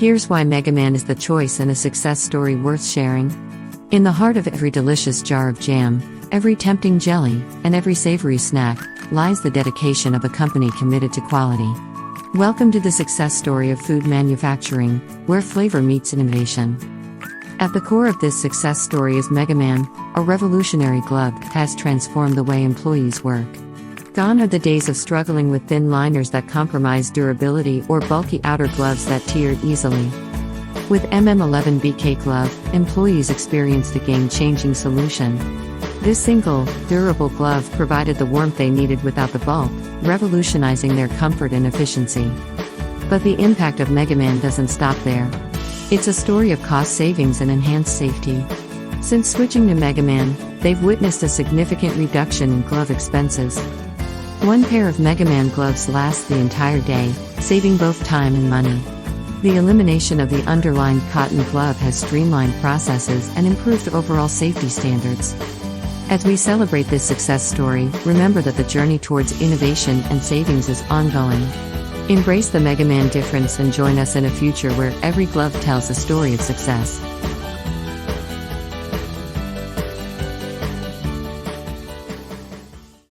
Here's why MegaMan is the choice and a success story worth sharing. In the heart of every delicious jar of jam, every tempting jelly, and every savory snack, lies the dedication of a company committed to quality. Welcome to the success story of food manufacturing, where flavor meets innovation. At the core of this success story is MegaMan, a revolutionary glove that has transformed the way employees work. Gone are the days of struggling with thin liners that compromised durability or bulky outer gloves that teared easily. With MM11BK glove, employees experienced a game-changing solution. This single, durable glove provided the warmth they needed without the bulk, revolutionizing their comfort and efficiency. But the impact of MegaMan doesn't stop there. It's a story of cost savings and enhanced safety. Since switching to MegaMan, they've witnessed a significant reduction in glove expenses. One pair of MegaMan gloves lasts the entire day, saving both time and money. The elimination of the underlined cotton glove has streamlined processes and improved overall safety standards. As we celebrate this success story, remember that the journey towards innovation and savings is ongoing. Embrace the MegaMan difference and join us in a future where every glove tells a story of success.